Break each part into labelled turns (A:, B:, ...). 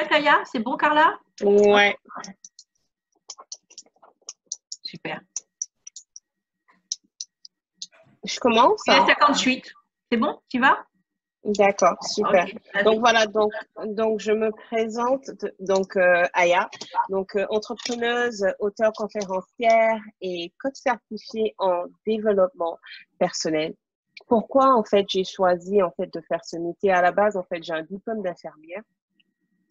A: prête, Aya? C'est bon, Carla?
B: Ouais,
A: Super.
B: je commence,
A: Et à
B: hein.
A: 58. C'est bon? Tu vas?
B: D'accord, super.
A: Ok,
B: Donc
A: vas-y.
B: voilà, donc je me présente, Aya, entrepreneuse, auteure conférencière et coach certifiée en développement personnel. Pourquoi en fait j'ai choisi en fait de faire ce métier? À la base, en fait, j'ai un diplôme d'infirmière.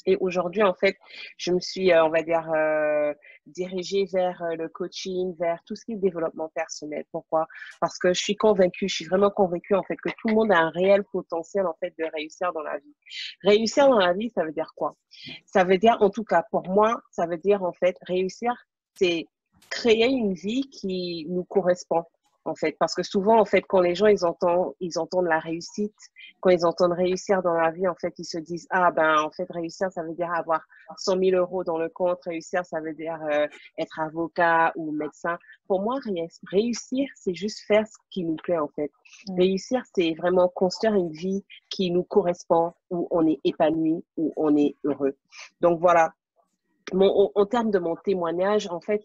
B: Et aujourd'hui, en fait, je me suis, on va dire, dirigée vers le coaching, vers tout ce qui est développement personnel. Pourquoi? Parce que je suis vraiment convaincue, en fait, que tout le monde a un réel potentiel, en fait, de réussir dans la vie. Réussir dans la vie, ça veut dire quoi? Ça veut dire, en tout cas, pour moi, ça veut dire, en fait, réussir, c'est créer une vie qui nous correspond. En fait, parce que souvent, en fait, quand les gens, ils entendent la réussite, quand ils entendent réussir dans la vie, en fait, ils se disent, ah ben, en fait, réussir, ça veut dire avoir 100 000 euros dans le compte. Réussir, ça veut dire être avocat ou médecin. Pour moi, réussir, c'est juste faire ce qui nous plaît, en fait. Réussir, c'est vraiment construire une vie qui nous correspond, où on est épanoui, où on est heureux. Donc voilà, en termes de mon témoignage, en fait,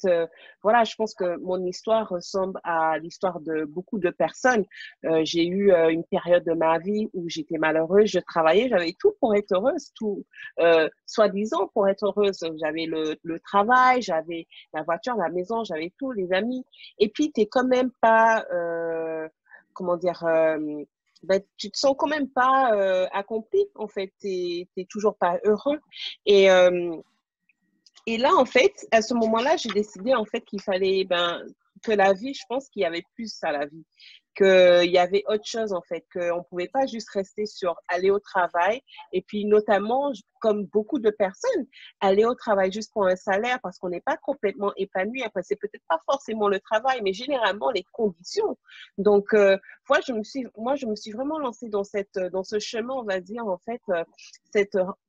B: voilà, je pense que mon histoire ressemble à l'histoire de beaucoup de personnes. J'ai eu une période de ma vie où j'étais malheureuse, je travaillais, j'avais tout pour être heureuse, tout, soi-disant pour être heureuse. J'avais le travail, j'avais la voiture, la maison, j'avais tout, les amis. Et puis, t'es quand même pas, comment dire, ben, tu te sens quand même pas accompli, en fait, t'es toujours pas heureux. Et et là, en fait, à ce moment-là, j'ai décidé en fait qu'il fallait ben, que la vie, je pense qu'il y avait plus à la vie, qu'il y avait autre chose en fait, qu'on ne pouvait pas juste rester sur aller au travail et puis notamment, comme beaucoup de personnes, aller au travail juste pour un salaire parce qu'on n'est pas complètement épanoui. Après, c'est peut-être pas forcément le travail, mais généralement les conditions. Donc, moi, je me suis vraiment lancée dans ce chemin, on va dire en fait,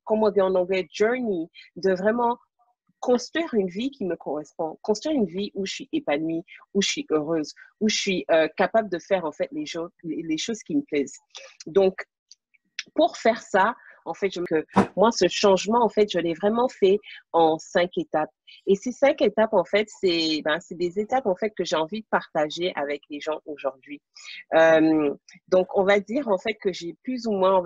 B: comment on dit en anglais, journey, de vraiment construire une vie qui me correspond, construire une vie où je suis épanouie, où je suis heureuse, où je suis capable de faire en fait les choses qui me plaisent. Donc, pour faire ça, en fait, moi, ce changement, en fait, je l'ai vraiment fait en 5 étapes. Et ces 5 étapes, en fait, c'est des étapes, en fait, que j'ai envie de partager avec les gens aujourd'hui. Euh, donc, on va dire, en fait, que j'ai plus ou moins,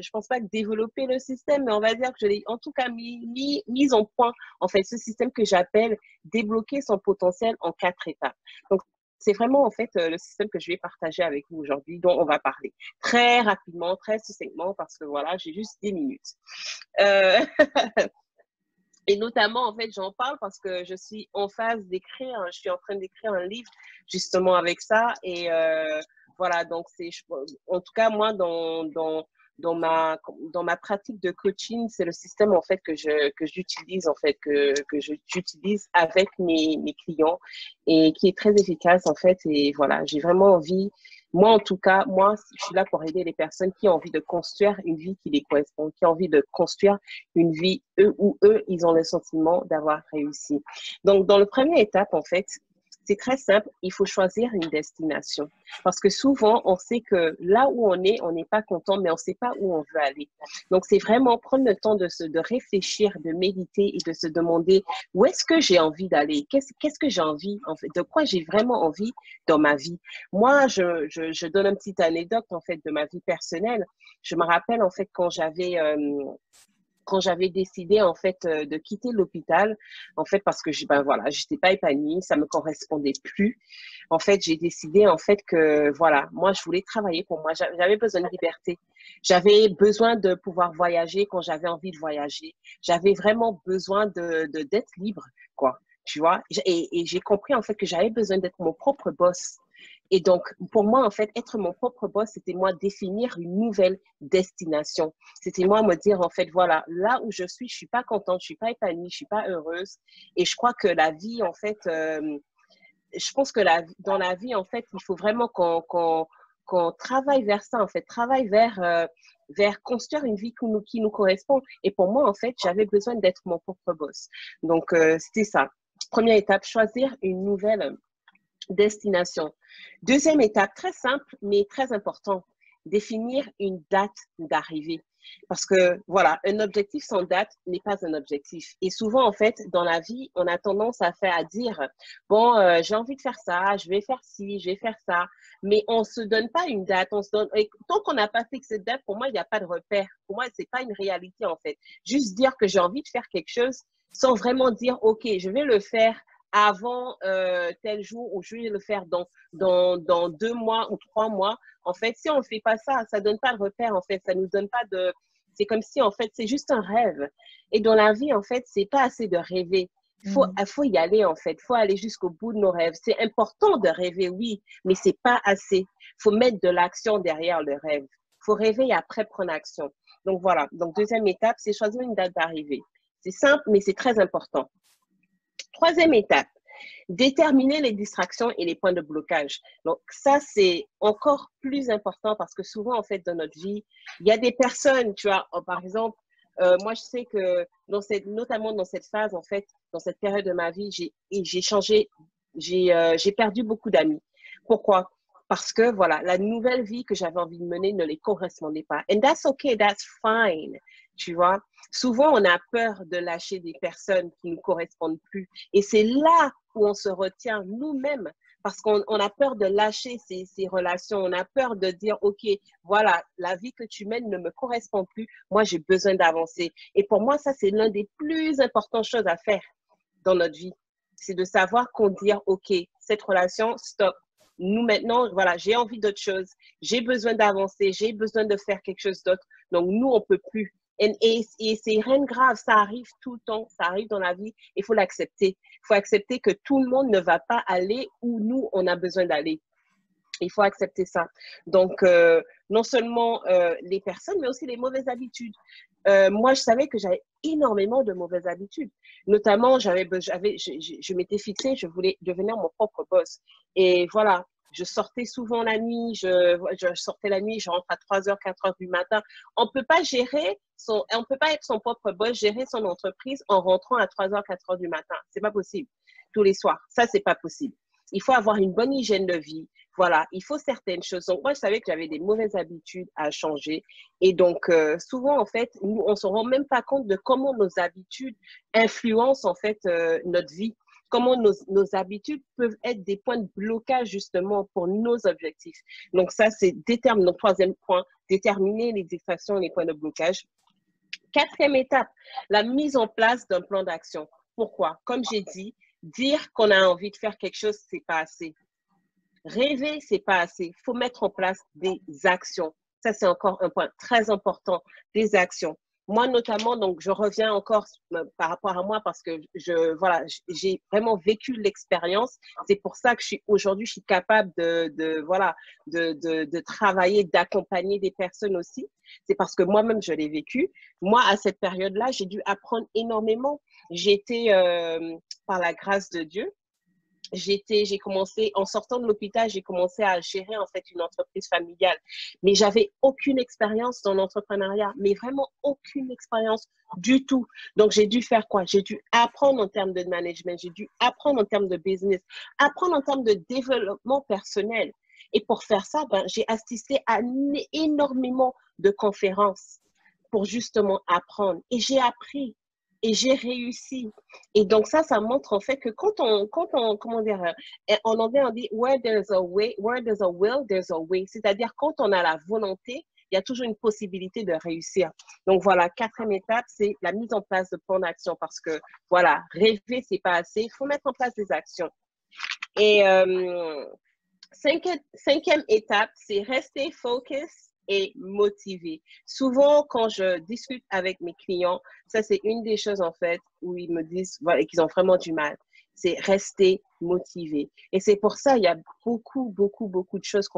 B: je pense pas que développer le système, mais on va dire que je l'ai, en tout cas, mis en point, en fait, ce système que j'appelle débloquer son potentiel en 4 étapes. Donc, c'est vraiment, en fait, le système que je vais partager avec vous aujourd'hui, dont on va parler très rapidement, très succinctement, parce que voilà, j'ai juste 10 minutes. Euh, et notamment, en fait, j'en parle parce que je suis en phase d'écrire, je suis en train d'écrire un livre justement avec ça. Et voilà, donc en tout cas, moi, dans ma pratique de coaching, c'est le système en fait que j'utilise en fait j'utilise avec mes clients et qui est très efficace en fait. Et voilà, j'ai vraiment envie, moi en tout cas, moi je suis là pour aider les personnes qui ont envie de construire une vie qui les correspond, qui ont envie de construire une vie eux ils ont le sentiment d'avoir réussi. Donc dans le première étape en fait, c'est très simple, il faut choisir une destination. Parce que souvent, on sait que là où on n'est pas content, mais on ne sait pas où on veut aller. Donc, c'est vraiment prendre le temps de réfléchir, de méditer et de se demander où est-ce que j'ai envie d'aller? Qu'est-ce que j'ai envie, en fait? De quoi j'ai vraiment envie dans ma vie? Moi, je donne une petite anecdote, en fait, de ma vie personnelle. Je me rappelle, en fait, quand j'avais décidé en fait de quitter l'hôpital, en fait parce que ben voilà, j'étais pas épanouie, ça me correspondait plus. En fait, j'ai décidé en fait que voilà, moi je voulais travailler pour moi, j'avais besoin de liberté. J'avais besoin de pouvoir voyager quand j'avais envie de voyager. J'avais vraiment besoin d'être libre quoi, tu vois. Et j'ai compris en fait que j'avais besoin d'être mon propre boss. Et donc, pour moi, en fait, être mon propre boss, c'était moi définir une nouvelle destination. C'était moi me dire, en fait, voilà, là où je suis pas contente, je suis pas épanouie, je suis pas heureuse. Et je crois que la vie, en fait, je pense que dans la vie, en fait, il faut vraiment qu'on travaille vers ça, en fait, travaille vers construire une vie qui nous correspond. Et pour moi, en fait, j'avais besoin d'être mon propre boss. Donc, c'était ça. Première étape, choisir une nouvelle destination. Deuxième étape, très simple, mais très important, définir une date d'arrivée. Parce que, voilà, un objectif sans date n'est pas un objectif. Et souvent, en fait, dans la vie, on a tendance à dire, bon, j'ai envie de faire ça, je vais faire ci, je vais faire ça. Mais on ne se donne pas une date. On se donne, et tant qu'on n'a pas fixé de date, pour moi, il n'y a pas de repère. Pour moi, ce n'est pas une réalité, en fait. Juste dire que j'ai envie de faire quelque chose sans vraiment dire, OK, je vais le faire avant tel jour ou je vais le faire dans 2 mois ou 3 mois. En fait, si on ne fait pas ça, ça ne donne pas de repère, en fait. Ça ne nous donne pas de... C'est comme si, en fait, c'est juste un rêve. Et dans la vie, en fait, c'est pas assez de rêver. Il faut y aller, en fait. Il faut aller jusqu'au bout de nos rêves. C'est important de rêver, oui, mais c'est pas assez. Il faut mettre de l'action derrière le rêve. Il faut rêver et après prendre action. Donc, voilà. Donc, deuxième étape, c'est choisir une date d'arrivée. C'est simple, mais c'est très important. Troisième étape, déterminer les distractions et les points de blocage. Donc, ça, c'est encore plus important parce que souvent, en fait, dans notre vie, il y a des personnes, tu vois, par exemple, moi, je sais que notamment dans cette phase, en fait, dans cette période de ma vie, j'ai changé, j'ai perdu beaucoup d'amis. Pourquoi? Parce que, voilà, la nouvelle vie que j'avais envie de mener ne les correspondait pas. And that's okay, that's fine, tu vois. Souvent, on a peur de lâcher des personnes qui ne nous correspondent plus. Et c'est là où on se retient nous-mêmes parce qu'on a peur de lâcher ces relations. On a peur de dire, OK, voilà, la vie que tu mènes ne me correspond plus. Moi, j'ai besoin d'avancer. Et pour moi, ça, c'est l'une des plus importantes choses à faire dans notre vie. C'est de savoir qu'on dit, OK, cette relation, stop. Nous, maintenant, voilà, j'ai envie d'autre chose. J'ai besoin d'avancer. J'ai besoin de faire quelque chose d'autre. Donc, nous, on ne peut plus. Et c'est rien de grave, ça arrive tout le temps, ça arrive dans la vie, il faut l'accepter. Il faut accepter que tout le monde ne va pas aller où nous, on a besoin d'aller. Il faut accepter ça. Donc, non seulement les personnes, mais aussi les mauvaises habitudes. Moi, je savais que j'avais énormément de mauvaises habitudes. Notamment, je m'étais fixée, je voulais devenir mon propre boss. Et voilà, je sortais souvent la nuit, je sortais la nuit, je rentre à 3h, 4h du matin. On peut pas être son propre boss, gérer son entreprise en rentrant à 3h, 4h du matin. C'est pas possible. Tous les soirs. Ça, c'est pas possible. Il faut avoir une bonne hygiène de vie. Voilà, il faut certaines choses. Donc, moi, je savais que j'avais des mauvaises habitudes à changer. Et donc, souvent, en fait, nous, on ne se rend même pas compte de comment nos habitudes influencent, en fait, notre vie. Comment nos habitudes peuvent être des points de blocage, justement, pour nos objectifs. Donc, ça, c'est donc, troisième point, déterminer les distractions et les points de blocage. Quatrième étape, la mise en place d'un plan d'action. Pourquoi? Comme j'ai dit, dire qu'on a envie de faire quelque chose, c'est pas assez. Rêver, c'est pas assez. Il faut mettre en place des actions. Ça, c'est encore un point très important, des actions. Moi, notamment, donc, je reviens encore par rapport à moi parce que voilà, j'ai vraiment vécu l'expérience. C'est pour ça que aujourd'hui, je suis capable voilà, de travailler, d'accompagner des personnes aussi. C'est parce que moi-même, je l'ai vécu. Moi, à cette période-là, j'ai dû apprendre énormément. J'étais, par la grâce de Dieu, j'ai commencé, en sortant de l'hôpital, j'ai commencé à gérer en fait une entreprise familiale. Mais j'avais aucune expérience dans l'entrepreneuriat, mais vraiment aucune expérience du tout. Donc, j'ai dû faire quoi? J'ai dû apprendre en termes de management, j'ai dû apprendre en termes de business, apprendre en termes de développement personnel. Et pour faire ça, j'ai assisté à énormément de conférences pour justement apprendre. Et j'ai appris. Et j'ai réussi. Et donc ça montre en fait que comment dire, en anglais on dit where there's a way, where there's a will, there's a way. C'est-à-dire quand on a la volonté, il y a toujours une possibilité de réussir. Donc voilà, quatrième étape, c'est la mise en place de plans d'action parce que voilà, rêver c'est pas assez, il faut mettre en place des actions. Et cinquième étape, c'est rester focus et motivé. Souvent, quand je discute avec mes clients, ça, c'est une des choses, en fait, où ils me disent voilà, qu'ils ont vraiment du mal. C'est rester motivé. Et c'est pour ça, il y a beaucoup de choses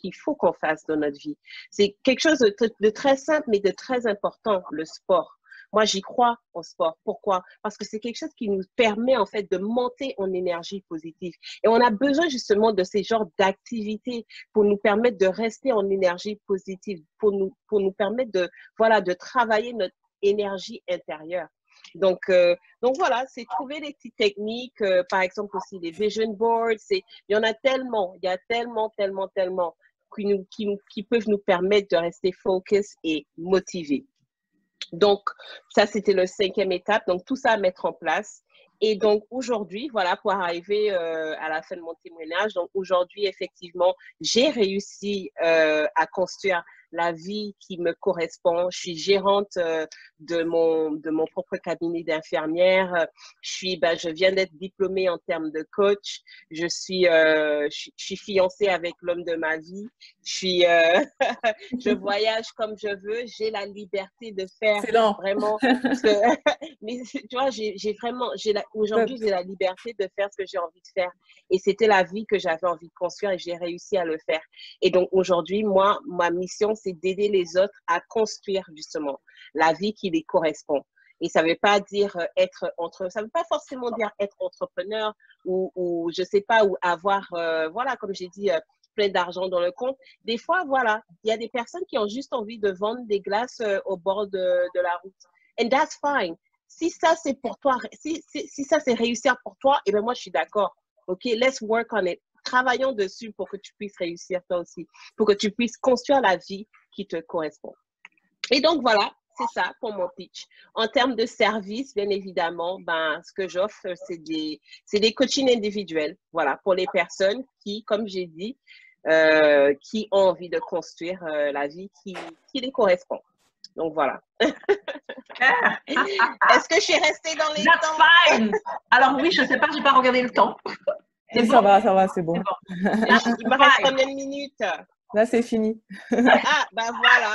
B: qu'il faut qu'on fasse dans notre vie. C'est quelque chose de très simple, mais de très important, le sport. Moi, j'y crois au sport. Pourquoi? Parce que c'est quelque chose qui nous permet, en fait, de monter en énergie positive. Et on a besoin, justement, de ces genres d'activités pour nous permettre de rester en énergie positive, pour nous permettre voilà, de travailler notre énergie intérieure. Donc voilà, c'est trouver des petites techniques, par exemple aussi les vision boards. Il y en a tellement, il y a tellement qui peuvent nous permettre de rester focus et motivés. Donc, ça, c'était le 5e étape. Donc, tout ça à mettre en place. Et donc, aujourd'hui, voilà, pour arriver à la fin de mon témoignage, donc aujourd'hui, effectivement, j'ai réussi à construire la vie qui me correspond. Je suis gérante de mon propre cabinet d'infirmière. Je viens d'être diplômée en termes de coach. Je suis fiancée avec l'homme de ma vie. Je voyage comme je veux. J'ai la liberté de faire
C: Excellent.
B: vraiment ce que, mais tu vois, aujourd'hui, j'ai la liberté de faire ce que j'ai envie de faire. Et c'était la vie que j'avais envie de construire et j'ai réussi à le faire. Et donc, aujourd'hui, moi, ma mission, c'est d'aider les autres à construire justement la vie qui les correspond. Et ça veut pas dire ça veut pas forcément dire être entrepreneur ou je sais pas, ou avoir, voilà, comme j'ai dit, plein d'argent dans le compte. Des fois, voilà, il y a des personnes qui ont juste envie de vendre des glaces au bord de la route. And that's fine. Si ça, c'est pour toi, si ça, c'est réussir pour toi, eh bien, moi, je suis d'accord. OK, let's work on it. Travaillons dessus pour que tu puisses réussir toi aussi, pour que tu puisses construire la vie qui te correspond. Et donc, voilà, c'est ça pour mon pitch. En termes de service, bien évidemment, ce que j'offre, c'est des coachings individuels, voilà, pour les personnes qui, comme j'ai dit, qui ont envie de construire la vie qui les correspond. Donc, voilà. Est-ce que je suis restée dans les
A: That's
B: temps?
A: fine. Alors oui, je ne sais pas, je n'ai pas regardé le temps.
C: Et ça va, c'est bon.
A: Bon.
B: Il me reste combien de minutes?
C: Là, c'est fini.
B: Ah, voilà.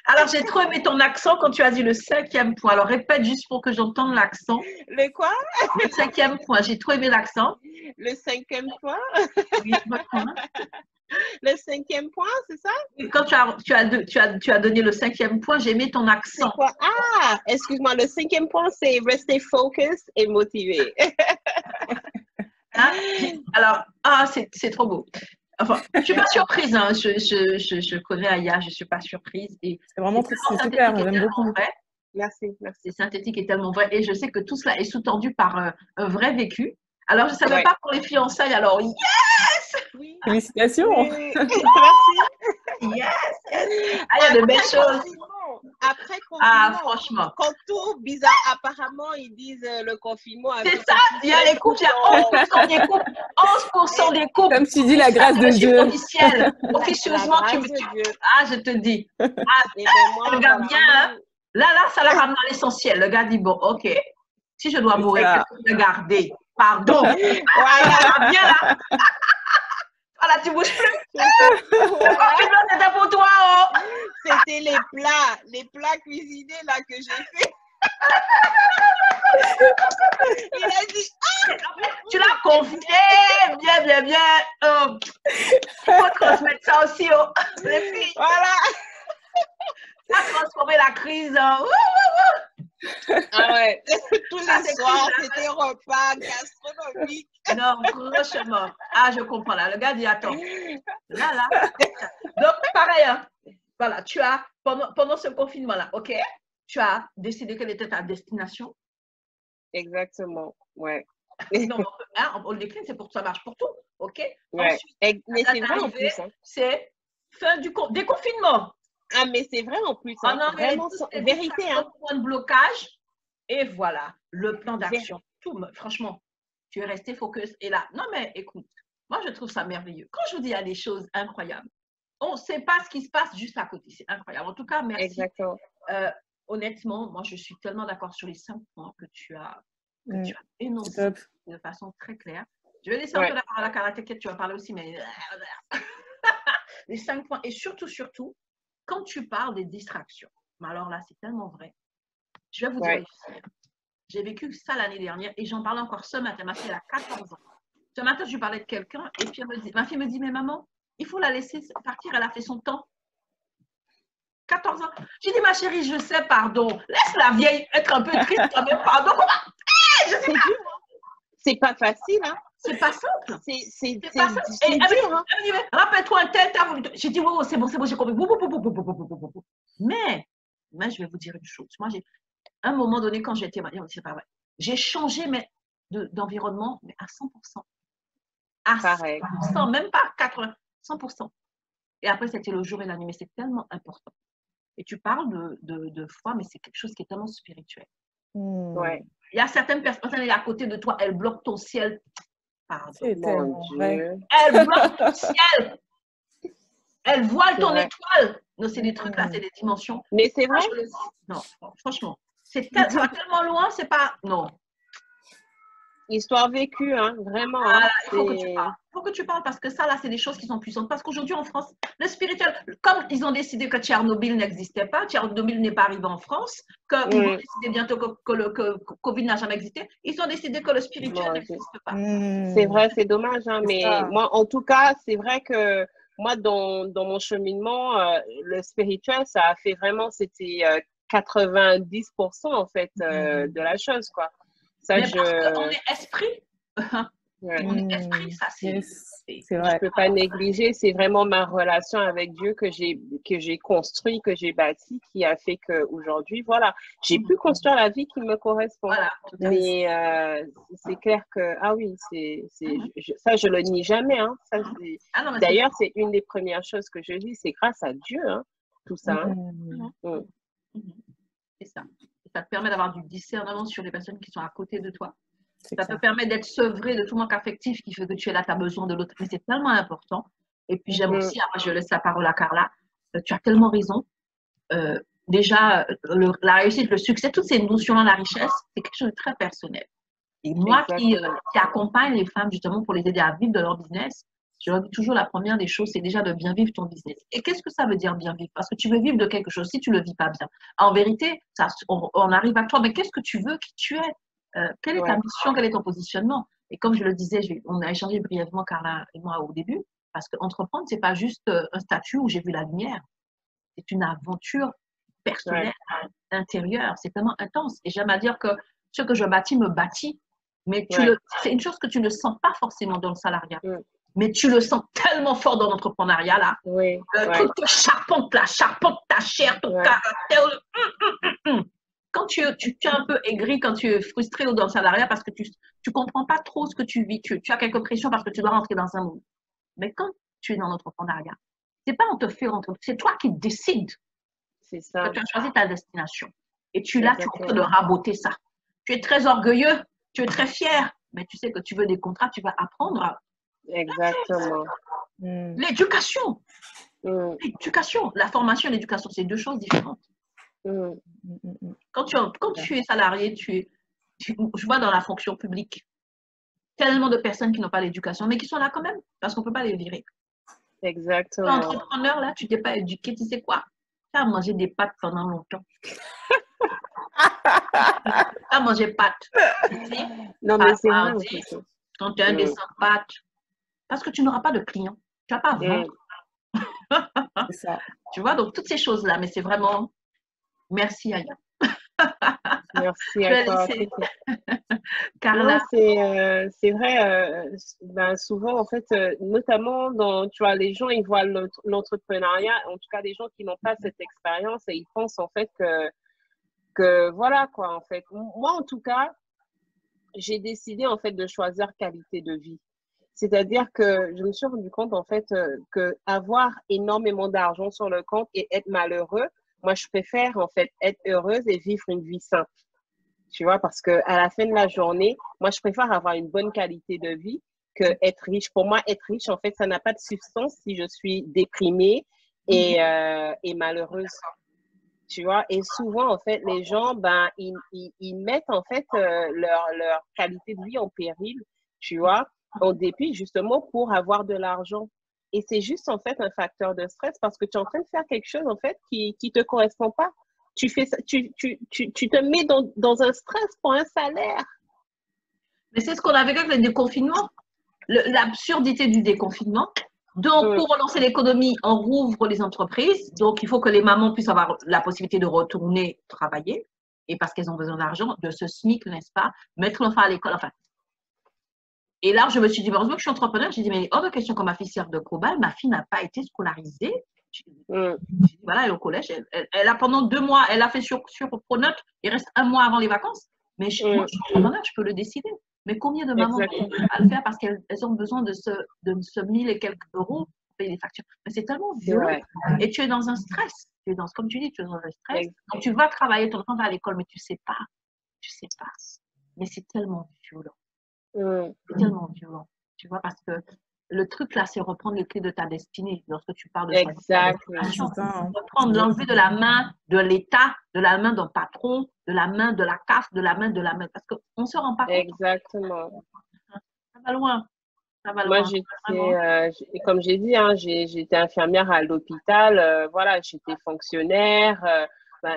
A: Alors, j'ai trop aimé ton accent quand tu as dit le 5e point. Alors, répète juste pour que j'entende l'accent.
B: Le quoi?
A: Le 5e point. J'ai trop aimé l'accent.
B: Le 5e point?
A: Oui,
B: le 5e point, c'est ça?
A: Quand tu as donné le 5e point, j'ai aimé ton accent.
B: Quoi? Ah, excuse-moi, le 5e point, c'est rester focus et motivé.
A: Hein? Alors, c'est trop beau. Enfin, je ne suis pas surprise. Hein. Je connais Aya, je ne suis pas surprise.
C: C'est vraiment c'est super, j'aime beaucoup.
A: Vrai.
B: Merci.
A: C'est synthétique et tellement vrai. Et je sais que tout cela est sous-tendu par un vrai vécu. Alors, je ne savais pas pour les fiançailles. Alors, yes!
B: Oui.
C: Félicitations!
B: Oui. Merci!
A: Yes! Ah, il y a de belles choses.
B: Après confinement,
A: franchement.
B: Quand tout bizarre, apparemment, ils disent le confinement.
A: C'est ça, il y a les couples, il y a 11% des couples. 11% des couples.
C: Comme tu dis, la grâce de Dieu.
A: Officiel. Officieusement, je te dis. Regarde bien, hein. Là, ça la ramène à l'essentiel. Le gars dit, bon, ok, si je dois mourir, qu'est-ce que je vais garder? Pardon. Voilà, bien là. Voilà, tu bouges plus. C'était pour toi. Oh.
B: C'était les plats cuisinés là que j'ai fait. Il a dit,
A: tu l'as confié, bien. Oh. Il faut transmettre ça aussi aux filles.
B: Voilà.
A: Ça a transformé la crise.
B: Ah ouais. Tous les soirs, c'était repas gastronomique.
A: Non, franchement. Ah, je comprends là. Le gars dit, attends. Là. Donc, pareil, hein. Voilà, tu as, pendant ce confinement-là, ok, tu as décidé quelle était ta destination.
B: Exactement, ouais.
A: Non, on le décline, c'est pour que ça marche pour tout, ok.
B: Ouais.
A: Ensuite,
B: mais c'est vrai en plus. Hein.
A: C'est fin du déconfinement.
B: Ah, mais c'est vrai en plus. Hein.
A: Non,
B: vraiment, vérité. Hein.
A: Point de blocage. Et voilà, le plan d'action. Tout, franchement, tu es resté focus. Et là, non, mais écoute, moi, je trouve ça merveilleux. Quand je vous dis, il y a des choses incroyables. On ne sait pas ce qui se passe juste à côté. C'est incroyable. En tout cas, merci.
B: Exactement.
A: Honnêtement, moi, je suis tellement d'accord sur les 5 points que tu as énoncés de façon très claire. Je vais laisser un peu la parole à Carla, t'inquiète, tu vas parler aussi, mais les 5 points. Et surtout, quand tu parles des distractions, mais alors là, c'est tellement vrai. Je vais vous dire, j'ai vécu ça l'année dernière et j'en parle encore ce matin. Ma fille a 14 ans. Ce matin, je lui parlais de quelqu'un et puis ma fille me dit, mais maman, il faut la laisser partir, elle a fait son temps. 14 ans. J'ai dit, ma chérie, je sais, pardon. Laisse la vieille être un peu triste quand même, pardon.
B: C'est pas facile, hein.
A: C'est pas simple.
B: C'est dur, hein.
A: Elle me dit, rappelle-toi un tel, t'as voulu. J'ai dit, oui, c'est bon, j'ai compris. Mais je vais vous dire une chose. Moi, à un moment donné, quand j'étais mariée, c'est pas vrai. J'ai changé d'environnement, mais à 100%. À 100%, même pas 80%, 100%. Et après, c'était le jour et la nuit, mais c'est tellement important. et tu parles de foi, mais c'est quelque chose qui est tellement spirituel.
B: Ouais.
A: Il y a certaines personnes, elle est à côté de toi, elle bloque ton ciel. Pardon.
C: C'est tellement vrai.
A: Elle bloque ton ciel. Elle voile ton
B: vrai.
A: étoile. Non, c'est des trucs là, c'est des dimensions.
B: Mais c'est vrai.
A: Non, franchement, ça va tellement loin, c'est pas. Non.
B: Histoire vécue, hein, vraiment.
A: Voilà,
B: Hein,
A: il faut que tu parles. Il faut que tu parles parce que ça, là, c'est des choses qui sont puissantes. Parce qu'aujourd'hui, en France, le spirituel, comme ils ont décidé que Tchernobyl n'existait pas, Tchernobyl n'est pas arrivé en France, qu'ils vont décider bientôt que Covid n'a jamais existé, ils ont décidé que le spirituel n'existe pas.
B: C'est vrai, c'est dommage, hein, mais moi, en tout cas, c'est vrai que moi, dans mon cheminement, le spirituel, ça a fait vraiment, c'était 90% en fait de la chose, quoi. Ça,
A: mais parce qu'on est esprit. On est esprit, ça c'est
C: vrai.
B: Je peux pas négliger, c'est vraiment ma relation avec Dieu que j'ai construit, que j'ai bâti, qui a fait que aujourd'hui, voilà, j'ai pu construire la vie qui me correspond.
A: Voilà,
B: mais c'est clair que oui, ça je le nie jamais. Hein. D'ailleurs, c'est une des premières choses que je dis, c'est grâce à Dieu, hein, tout ça. Hein.
A: C'est ça. Et ça te permet d'avoir du discernement sur les personnes qui sont à côté de toi. Ça te permet d'être sevré de tout manque affectif qui fait que tu es là, tu as besoin de l'autre. Mais c'est tellement important. Et puis j'aime aussi, après je laisse la parole à Carla, tu as tellement raison. Déjà, la réussite, le succès, toutes ces notions-là, la richesse, c'est quelque chose de très personnel. Et moi qui accompagne les femmes justement pour les aider à vivre de leur business, je leur dis toujours la première des choses, c'est déjà de bien vivre ton business. Et qu'est-ce que ça veut dire bien vivre? Parce que tu veux vivre de quelque chose si tu ne le vis pas bien. En vérité, on arrive à toi, mais qu'est-ce que tu veux, qui tu es? Quelle est ta mission, quel est ton positionnement? Et comme je le disais, on a échangé brièvement, Carla et moi, au début, parce qu'entreprendre, ce n'est pas juste un statut où j'ai vu la lumière. C'est une aventure personnelle, intérieure. C'est tellement intense. Et j'aime à dire que ce que je bâtis me bâtit. Mais c'est une chose que tu ne sens pas forcément dans le salariat. Mais tu le sens tellement fort dans l'entrepreneuriat, là. Le truc te charpente ta chair, ton caractère. Quand tu es un peu aigri, quand tu es frustré dans le salariat parce que tu ne comprends pas trop ce que tu vis, tu as quelques pressions parce que tu dois rentrer dans un monde. Mais quand tu es dans l'entrepreneuriat, c'est pas on te fait rentrer, c'est toi qui décides.
B: C'est ça.
A: Que tu as choisi ta destination. Et tu es là, tu es en train de raboter ça. Tu es très orgueilleux, tu es très fier, mais tu sais que tu veux des contrats, tu vas apprendre.
B: Exactement.
A: L'éducation. L'éducation, la formation et l'éducation, c'est deux choses différentes. Quand tu es salarié, je vois dans la fonction publique tellement de personnes qui n'ont pas l'éducation, mais qui sont là quand même, parce qu'on ne peut pas les virer.
B: Exactement.
A: L'entrepreneur, là, tu t'es pas éduqué, tu sais quoi? Tu as mangé des pâtes pendant longtemps. Tu as mangé pâtes.
B: Non, mais c'est vrai.
A: Quand tu as un dessin pâtes, parce que tu n'auras pas de clients. Tu n'as pas à vendre.
C: C'est ça.
A: Tu vois, donc toutes ces choses-là, mais c'est vraiment... Merci, Aya.
B: Merci à toi.
A: Carla.
B: C'est vrai, souvent, en fait, notamment tu vois, les gens, ils voient l'entrepreneuriat, en tout cas, les gens qui n'ont pas cette expérience et ils pensent, en fait, que voilà, quoi, en fait. Moi, en tout cas, j'ai décidé, en fait, de choisir qualité de vie. C'est-à-dire que je me suis rendu compte, en fait, que avoir énormément d'argent sur le compte et être malheureux, moi, je préfère, en fait, être heureuse et vivre une vie simple. Tu vois, parce qu'à la fin de la journée, moi, je préfère avoir une bonne qualité de vie que être riche. Pour moi, être riche, en fait, ça n'a pas de substance si je suis déprimée et malheureuse. Tu vois, et souvent, en fait, les gens, ils mettent, en fait, leur qualité de vie en péril, tu vois, en dépit, justement, pour avoir de l'argent. Et c'est juste, en fait, un facteur de stress parce que tu es en train de faire quelque chose, en fait, qui ne te correspond pas. Tu fais ça, tu te mets dans un stress pour un salaire.
A: Mais c'est ce qu'on a vécu avec le déconfinement, l'absurdité du déconfinement. Donc, pour relancer l'économie, on rouvre les entreprises. Donc, il faut que les mamans puissent avoir la possibilité de retourner travailler. Et parce qu'elles ont besoin d'argent, de ce SMIC, n'est-ce pas? Mettre l'enfant à l'école, enfin. Et là, je me suis dit, heureusement que je suis entrepreneur, j'ai dit, mais hors de question qu'on ma fille serve de cobaye, ma fille n'a pas été scolarisée. Voilà, elle est au collège. Elle a pendant 2 mois, elle a fait sur Pronote. Il reste 1 mois avant les vacances. Mais moi, je suis entrepreneur, je peux le décider. Mais combien de mamans vont pas le faire parce qu'elles ont besoin de ce 1000 et quelques euros pour payer les factures? Mais c'est tellement violent. Et tu es dans un stress. Tu es dans, comme tu dis, tu es dans le stress. Donc, tu vas travailler, ton enfant va à l'école, mais tu sais pas. Tu sais pas. Mais c'est tellement violent. C'est tellement violent. Tu vois, parce que le truc là, c'est reprendre les clés de ta destinée. Lorsque tu parles de reprendre, l'enlever de la main de l'État, de la main d'un patron, de la main de la CAF, de la main. Parce qu'on ne se rend pas compte.
B: Exactement.
A: Ça va loin.
B: Moi, comme j'ai dit, hein, j'étais infirmière à l'hôpital. Voilà, j'étais fonctionnaire. Vous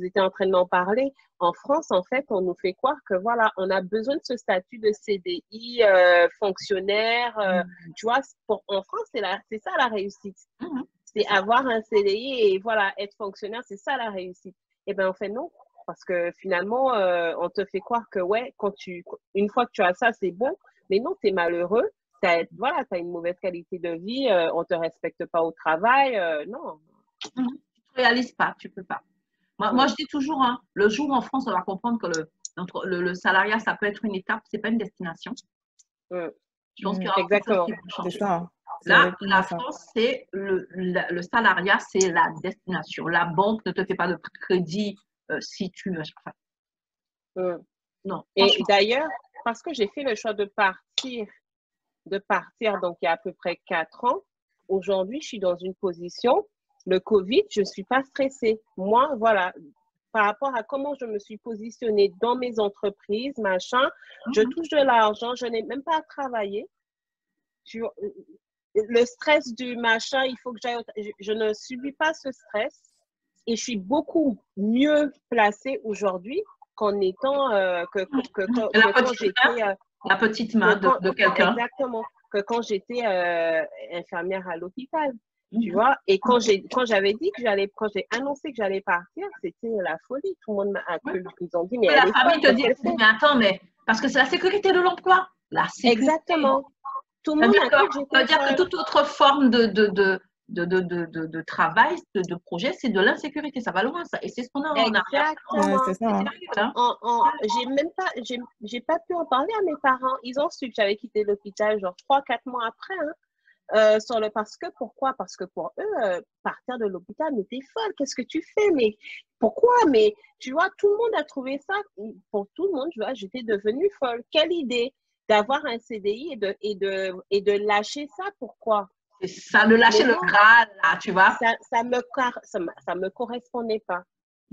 B: étiez en train de m'en parler. En France, en fait, on nous fait croire que voilà, on a besoin de ce statut de CDI, fonctionnaire. Tu vois, en France, c'est ça la réussite. C'est avoir un CDI et voilà, être fonctionnaire, c'est ça la réussite. Eh bien, en fait, non. Parce que finalement, on te fait croire que ouais, une fois que tu as ça, c'est bon. Mais non, tu es malheureux. Voilà, tu as une mauvaise qualité de vie. On ne te respecte pas au travail. Non.
A: Tu ne réalises pas, tu ne peux pas. Moi, je dis toujours, hein, le jour où en France, on va comprendre que le salariat, ça peut être une étape, ce n'est pas une destination. Je pense qu'il y aura beaucoup de choses qui vont changer. Là, la France, c'est le salariat, c'est la destination. La banque ne te fait pas de crédit si tu ne...
B: Non. Et d'ailleurs, parce que j'ai fait le choix de partir, donc il y a à peu près 4 ans, aujourd'hui, je suis dans une position, le Covid, je ne suis pas stressée. Moi, voilà, par rapport à comment je me suis positionnée dans mes entreprises, machin, je touche de l'argent, je n'ai même pas à travailler. Le stress du machin, il faut que j'aille. Je ne subis pas ce stress et je suis beaucoup mieux placée aujourd'hui qu'en étant quand j'étais
A: la petite main de quelqu'un.
B: Exactement, que quand j'étais infirmière à l'hôpital. Tu vois, et quand j'ai annoncé que j'allais partir, c'était la folie. Tout le monde m'a cru. Ils ont dit, mais
A: la famille te dit, mais attends, mais parce que c'est la sécurité de l'emploi.
B: Exactement. Tout le monde a cru que j'étais.
A: C'est-à-dire que toute autre forme de travail, de projet, c'est de l'insécurité. Ça va loin, ça. Et c'est ce qu'on a en arrière.
B: Exactement. C'est ça. J'ai pas pu en parler à mes parents. Ils ont su que j'avais quitté l'hôpital genre 3-4 mois après. Pourquoi? Parce que pour eux, partir de l'hôpital, mais t'es folle, qu'est-ce que tu fais? Mais pourquoi? Mais tu vois, tout le monde a trouvé ça. Pour tout le monde, tu vois, j'étais devenue folle. Quelle idée d'avoir un CDI et de lâcher ça, pourquoi?
A: C'est ça, de lâcher le Graal, là, tu vois.
B: Ça me correspondait pas.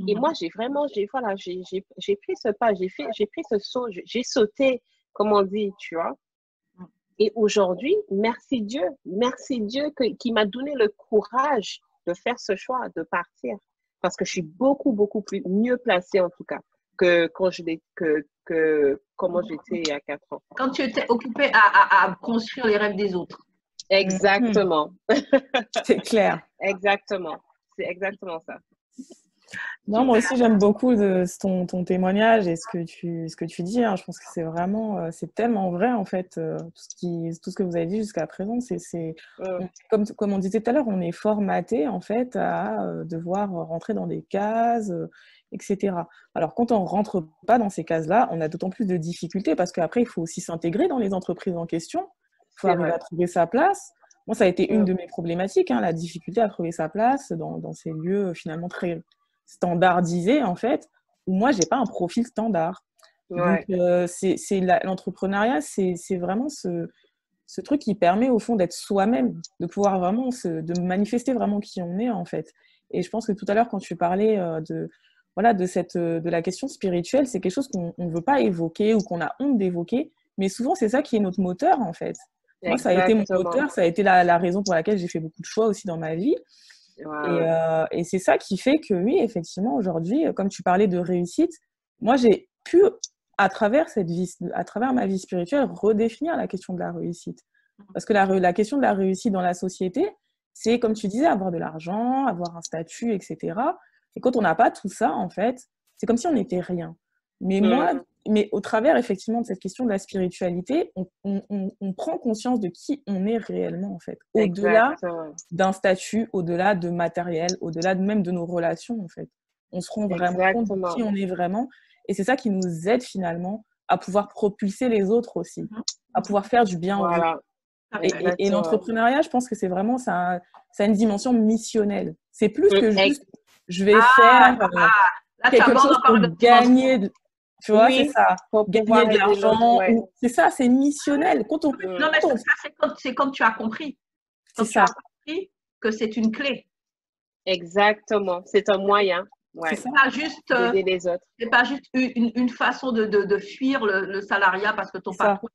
B: Et moi, j'ai pris ce pas, j'ai pris ce saut, j'ai sauté, comme on dit, tu vois. Et aujourd'hui, merci Dieu qui m'a donné le courage de faire ce choix, de partir. Parce que je suis beaucoup, beaucoup mieux placée, en tout cas, que comment j'étais il y a 4 ans.
A: Quand tu étais occupée à construire les rêves des autres.
B: Exactement.
C: C'est clair.
B: Exactement. C'est exactement ça.
C: Non, moi aussi, j'aime beaucoup ton témoignage et ce que tu dis. Hein. Je pense que c'est vraiment, c'est tellement vrai, en fait, tout ce que vous avez dit jusqu'à présent. Comme on disait tout à l'heure, on est formaté, en fait, à devoir rentrer dans des cases, etc. Alors, quand on ne rentre pas dans ces cases-là, on a d'autant plus de difficultés parce qu'après, il faut aussi s'intégrer dans les entreprises en question. Il faut arriver à trouver sa place. Moi, ça a été une de mes problématiques, hein, la difficulté à trouver sa place dans ces lieux finalement très standardisés, en fait, où moi, je n'ai pas un profil standard. Donc, l'entrepreneuriat, c'est vraiment ce truc qui permet, au fond, d'être soi-même, de pouvoir vraiment de manifester vraiment qui on est, en fait. Et je pense que tout à l'heure, quand tu parlais de la question spirituelle, c'est quelque chose qu'on ne veut pas évoquer ou qu'on a honte d'évoquer, mais souvent, c'est ça qui est notre moteur, en fait. Moi, ça a été mon moteur, ça a été la raison pour laquelle j'ai fait beaucoup de choix aussi dans ma vie. Wow. Et c'est ça qui fait que, oui, effectivement, aujourd'hui, comme tu parlais de réussite, moi, j'ai pu, à travers ma vie spirituelle, redéfinir la question de la réussite. Parce que la question de la réussite dans la société, c'est, comme tu disais, avoir de l'argent, avoir un statut, etc. Et quand on n'a pas tout ça, en fait, c'est comme si on n'était rien. Mais au travers, effectivement, de cette question de la spiritualité, on prend conscience de qui on est réellement, en fait. Au-delà d'un statut, au-delà de matériel, au-delà même de nos relations, en fait. On se rend vraiment compte de qui on est vraiment. Et c'est ça qui nous aide, finalement, à pouvoir propulser les autres aussi, à pouvoir faire du bien aux autres. Et l'entrepreneuriat, je pense que c'est vraiment, ça a une dimension missionnelle. C'est plus que juste, je vais faire quelque chose pour gagner, tu vois, c'est ça, pour gagner de l'argent. C'est ça, c'est missionnel.
A: Non, mais c'est comme tu as compris.
C: C'est ça.
A: Tu as compris que c'est une clé.
B: Exactement, c'est un moyen.
C: C'est
A: pas juste
B: d'aider les autres.
A: C'est pas juste une façon de fuir le salariat parce que ton patron.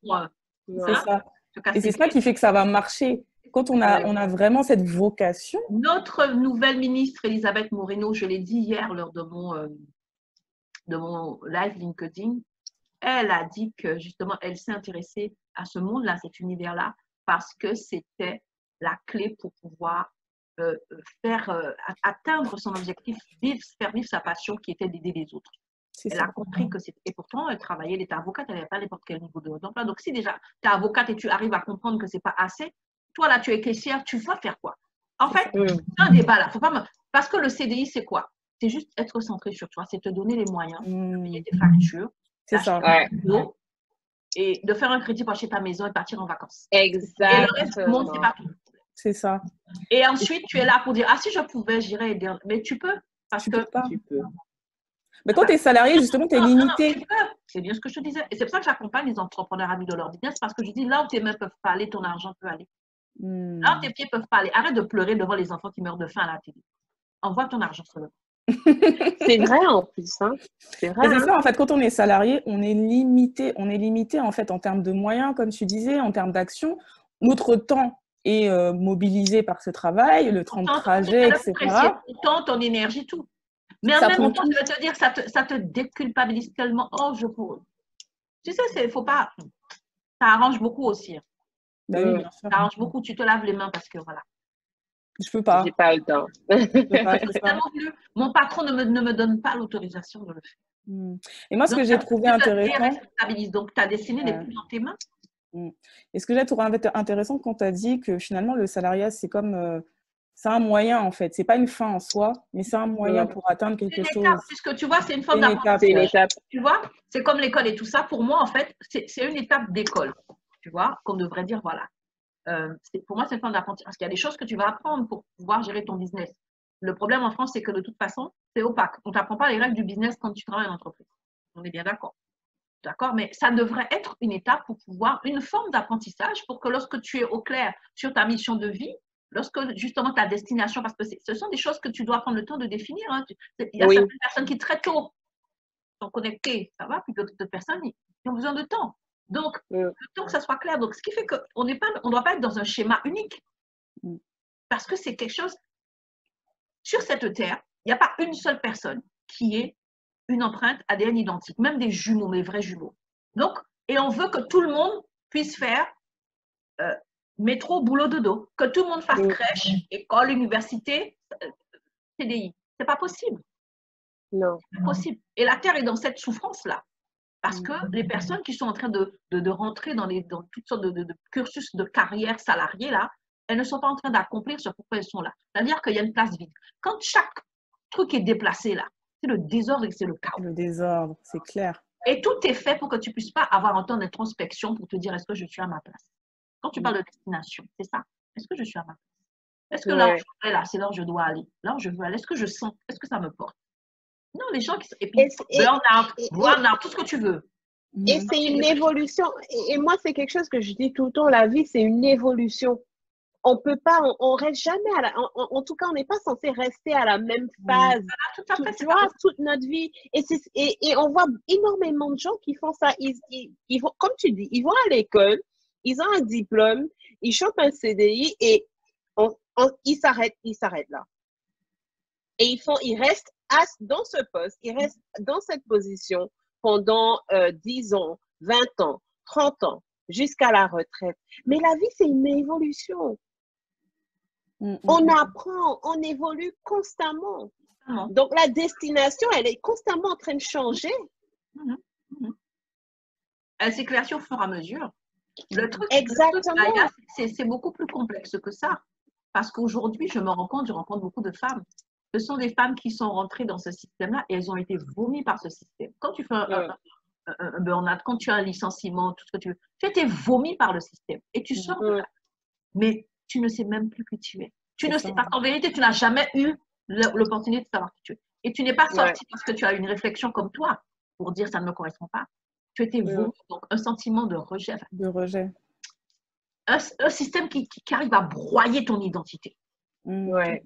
C: C'est ça. Et c'est ça qui fait que ça va marcher. Quand on a vraiment cette vocation.
A: Notre nouvelle ministre, Elisabeth Moreno, je l'ai dit hier lors de mon live LinkedIn, elle a dit que justement, elle s'est intéressée à ce monde-là, cet univers-là, parce que c'était la clé pour pouvoir atteindre son objectif, faire vivre sa passion qui était d'aider les autres. Elle a compris que c'était. Et pourtant, elle travaillait, elle était avocate, elle n'avait pas n'importe quel niveau d'emploi. Donc, si déjà tu es avocate et tu arrives à comprendre que ce n'est pas assez, toi là, tu es caissière, tu vas faire quoi? En fait, c'est un débat là. Faut pas Parce que le CDI, c'est quoi? C'est juste être centré sur toi, c'est te donner les moyens de payer tes factures, et de faire un crédit pour acheter ta maison et partir en vacances.
B: Exactement.
A: Et le reste du monde, c'est pas tout.
C: C'est ça.
A: Et ensuite, tu es là pour dire, ah, si je pouvais, j'irais aider. Mais tu peux. Parce que
C: tu peux. Mais quand tu es salarié, justement, tu es limité.
A: Non, c'est bien ce que je te disais. Et c'est pour ça que j'accompagne les entrepreneurs à vivre de leur business, parce que je dis, là où tes mains ne peuvent pas aller, ton argent peut aller. Là où tes pieds ne peuvent pas aller. Arrête de pleurer devant les enfants qui meurent de faim à la télé. Envoie ton argent sur le
B: C'est vrai en plus. Hein.
C: C'est vrai. C'est ça, en fait, quand on est salarié, on est limité. On est limité, en fait, en termes de moyens, comme tu disais, en termes d'action. Notre temps est mobilisé par ce travail, le temps de trajet, etc.
A: Ton temps, ton énergie, tout. Mais en même temps, je vais te dire, ça te déculpabilise tellement. Oh, tu sais, il faut pas. Ça arrange beaucoup aussi.
C: Bah oui, bien sûr.
A: Ça arrange beaucoup. Tu te laves les mains parce que voilà.
C: Je peux pas.
B: J'ai pas le temps.
A: Mon patron ne me donne pas l'autorisation de le faire.
C: Et moi, ce que j'ai trouvé intéressant.
A: Donc, ta destinée n'est plus dans tes mains.
C: Et ce que j'ai trouvé intéressant quand tu as dit que finalement, le salariat, c'est comme. C'est un moyen, en fait. C'est pas une fin en soi, mais c'est un moyen pour atteindre quelque chose.
A: Puisque tu vois, c'est une forme d'apprentissage. Tu vois, c'est comme l'école et tout ça. Pour moi, en fait, c'est une étape d'école. Tu vois, qu'on devrait dire, voilà. Pour moi, c'est une forme d'apprentissage. Parce qu'il y a des choses que tu vas apprendre pour pouvoir gérer ton business. Le problème en France, c'est que de toute façon, c'est opaque. On ne t'apprend pas les règles du business quand tu travailles en entreprise. On est bien d'accord. D'accord, mais ça devrait être une étape pour pouvoir, une forme d'apprentissage pour que lorsque tu es au clair sur ta mission de vie, lorsque justement ta destination, parce que ce sont des choses que tu dois prendre le temps de définir. Hein. Il y a certaines personnes qui très tôt sont connectées, ça va, puis d'autres personnes qui ont besoin de temps. Donc, le temps que ça soit clair. Donc, ce qui fait qu'on ne doit pas être dans un schéma unique. Parce que c'est quelque chose, sur cette terre, il n'y a pas une seule personne qui ait une empreinte ADN identique, même des jumeaux, mes vrais jumeaux. Donc, et on veut que tout le monde puisse faire métro, boulot, dodo, que tout le monde fasse crèche, école, université, CDI. C'est pas possible.
B: Non.
A: C'est pas possible. Et la Terre est dans cette souffrance-là. Parce que les personnes qui sont en train de rentrer dans toutes sortes de cursus de carrière salariée, là, elles ne sont pas en train d'accomplir ce pourquoi elles sont là. C'est-à-dire qu'il y a une place vide. Quand chaque truc est déplacé, là, c'est le désordre et c'est le chaos.
C: Le désordre, c'est clair.
A: Et tout est fait pour que tu ne puisses pas avoir un temps d'introspection pour te dire est-ce que je suis à ma place. Quand tu parles de destination, c'est ça. Est-ce que je suis à ma place? Est-ce que là où je veux aller, là, c'est là où je dois aller? Là où je veux aller, est-ce que je sens? Est-ce que ça me porte? Non, les gens qui sont. Et puis, burn-out, tout ce que tu veux.
B: Et c'est une évolution. Et moi, c'est quelque chose que je dis tout le temps, la vie, c'est une évolution. On peut pas, on reste jamais en tout cas, on n'est pas censé rester à la même phase.
A: Tout à fait,
B: tu vois, toute notre vie. Et on voit énormément de gens qui font ça. Ils vont, comme tu dis, ils vont à l'école, ils ont un diplôme, ils chopent un CDI et ils s'arrêtent là. Et ils restent dans ce poste, ils restent dans cette position pendant 10 ans, 20 ans, 30 ans, jusqu'à la retraite. Mais la vie, c'est une évolution. On apprend, on évolue constamment. Donc, la destination, elle est constamment en train de changer.
A: Elle s'éclaircit au fur et à mesure. Le truc,
B: exactement.
A: C'est beaucoup plus complexe que ça. Parce qu'aujourd'hui, je rencontre beaucoup de femmes. Ce sont des femmes qui sont rentrées dans ce système-là et elles ont été vomies par ce système. Quand tu fais un burn-out, quand tu as un licenciement, tout ce que tu veux, tu as été vomi par le système et tu sors de là. mais tu ne sais même plus qui tu es. Tu ne sais pas. En vérité, tu n'as jamais eu l'opportunité de savoir qui tu es. Et tu n'es pas sorti parce que tu as une réflexion comme toi pour dire ça ne me correspond pas. Tu étais vomi, donc un sentiment de rejet.
C: De rejet.
A: Un système qui arrive à broyer ton identité.
B: Ouais.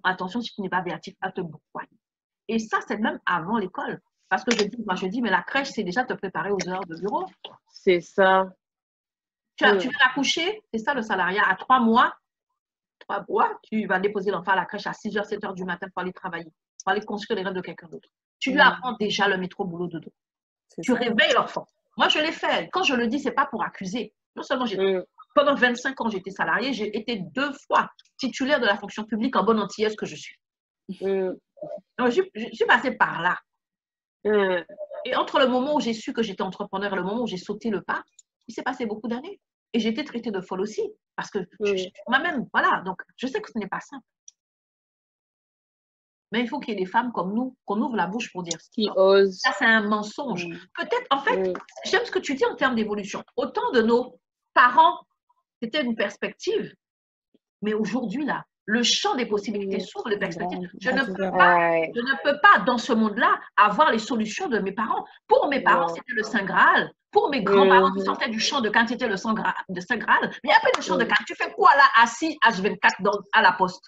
A: Attention, si tu n'es pas béatif, à te broyer. Et ça, c'est même avant l'école. Parce que je dis, mais la crèche, c'est déjà te préparer aux heures de bureau.
B: C'est ça.
A: Tu viens d'accoucher, c'est ça le salariat. À 3 mois, tu vas déposer l'enfant à la crèche à 6h, 7h du matin pour aller travailler, pour aller construire les rêves de quelqu'un d'autre. Tu lui apprends déjà le métro, boulot, dodo. Tu réveilles l'enfant. Moi, je l'ai fait. Quand je le dis, ce n'est pas pour accuser. Non seulement pendant 25 ans, j'étais salariée, j'ai été 2 fois titulaire de la fonction publique en bonne antillaise que je suis. Donc, je suis passée par là. Et entre le moment où j'ai su que j'étais entrepreneur et le moment où j'ai sauté le pas, il s'est passé beaucoup d'années. Et j'ai été traitée de folle aussi. Parce que moi-même, voilà. Donc, je sais que ce n'est pas simple. Mais il faut qu'il y ait des femmes comme nous, qu'on ouvre la bouche pour dire
B: qui osent.
A: Ça, c'est un mensonge. Peut-être, en fait, j'aime ce que tu dis en termes d'évolution. Autant de nos parents, c'était une perspective. Mais aujourd'hui, là, le champ des possibilités s'ouvre, les perspectives. Je ne peux pas, dans ce monde-là, avoir les solutions de mes parents. Pour mes parents, c'était le Saint Graal. Pour mes grands-parents qui sortaient du champ de Cannes, c'était le Saint Graal. Mais il n'y a pas de champ de Cannes. Tu fais quoi là, assis H24 à la poste?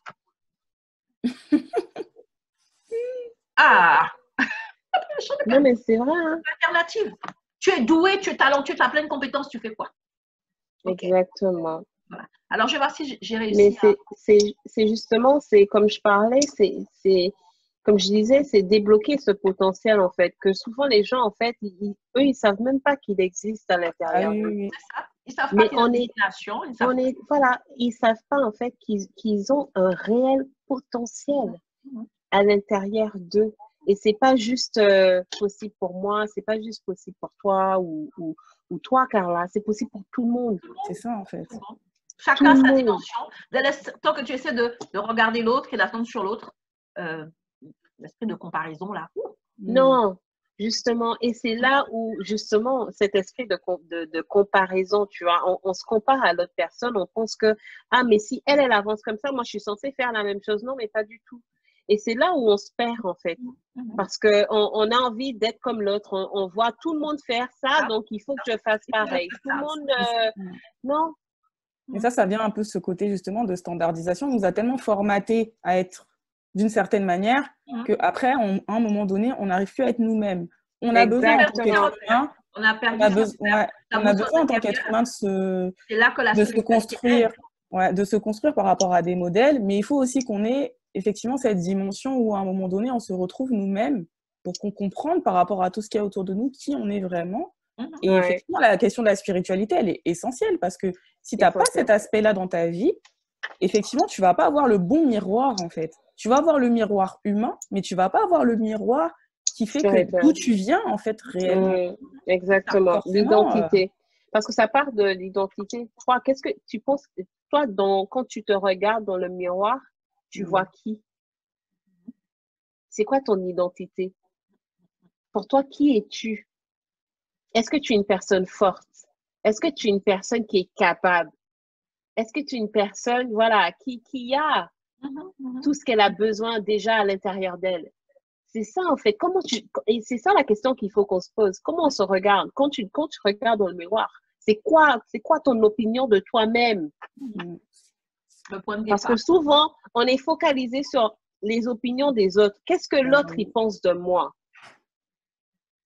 B: Non, mais c'est vrai. Hein.
A: Alternative. Tu es doué, tu es talentueux, tu as plein de compétences, tu fais quoi?
B: Exactement.
A: Voilà. Alors, je vais voir si j'ai réussi.
B: Mais c'est justement, c'est comme je parlais, c'est comme je disais, c'est débloquer ce potentiel, en fait, que souvent les gens, en fait, eux, ils savent même pas qu'il existe à l'intérieur.
A: C'est ça. Ils savent pas qu'il y a une destination.
B: Voilà, ils savent pas, en fait, qu'ils ont un réel potentiel à l'intérieur d'eux. Et c'est pas juste possible pour moi, c'est pas juste possible pour toi ou toi, Carla, c'est possible pour tout le monde.
C: C'est ça, en fait.
A: Chacun sa dimension. Tant que tu essaies de regarder l'autre et d'attendre sur l'autre, l'esprit de comparaison, là.
B: Non, justement. Et c'est là où, justement, cet esprit de comparaison, tu vois, on se compare à l'autre personne, on pense que, ah, mais si elle avance comme ça, moi, je suis censée faire la même chose. Non, mais pas du tout. Et c'est là où on se perd, en fait. Parce qu'on a envie d'être comme l'autre. On voit tout le monde faire ça, donc il faut que je fasse pareil. Tout le monde… non.
C: Et ça vient un peu ce côté, justement, de standardisation. On nous a tellement formaté à être d'une certaine manière qu'après, à un moment donné, on n'arrive plus à être nous-mêmes. On a besoin, en tant qu'être humain, on a besoin en tant qu'être humain de se construire. De se construire par rapport à des modèles, mais il faut aussi qu'on ait effectivement cette dimension où à un moment donné, on se retrouve nous-mêmes pour qu'on comprenne par rapport à tout ce qu'il y a autour de nous, qui on est vraiment. Et effectivement, la question de la spiritualité, elle est essentielle parce que si tu n'as pas cet aspect-là dans ta vie, effectivement, tu ne vas pas avoir le bon miroir, en fait. Tu vas avoir le miroir humain, mais tu ne vas pas avoir le miroir qui fait que d'où tu viens, en fait, réellement.
B: Exactement, l'identité. Parce que ça part de l'identité. Toi, qu'est-ce que tu penses, toi, quand tu te regardes dans le miroir, tu vois qui? C'est quoi ton identité? Pour toi, qui es-tu? Est-ce que tu es une personne forte? Est-ce que tu es une personne qui est capable? Est-ce que tu es une personne, voilà, qui a tout ce qu'elle a besoin déjà à l'intérieur d'elle? C'est ça, en fait. Et c'est ça la question qu'il faut qu'on se pose. Comment on se regarde? Quand tu regardes dans le miroir, c'est quoi ton opinion de toi-même? Parce que souvent, on est focalisé sur les opinions des autres. Qu'est-ce que l'autre, il pense de moi?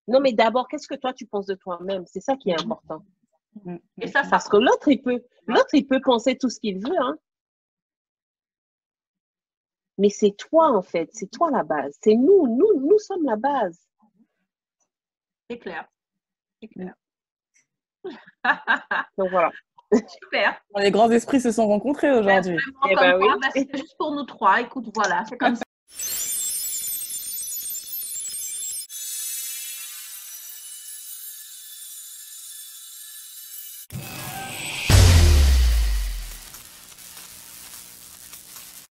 B: Non, mais d'abord, qu'est-ce que toi, tu penses de toi-même? C'est ça qui est important.
A: Et ça,
B: parce que l'autre, il peut penser tout ce qu'il veut, hein. Mais c'est toi, en fait. C'est toi la base. C'est nous sommes la base.
A: C'est clair. C'est clair.
B: Donc, voilà.
A: Super.
C: Les grands esprits se sont rencontrés aujourd'hui.
B: C'est
A: juste pour nous trois. Écoute, voilà, c'est comme ça.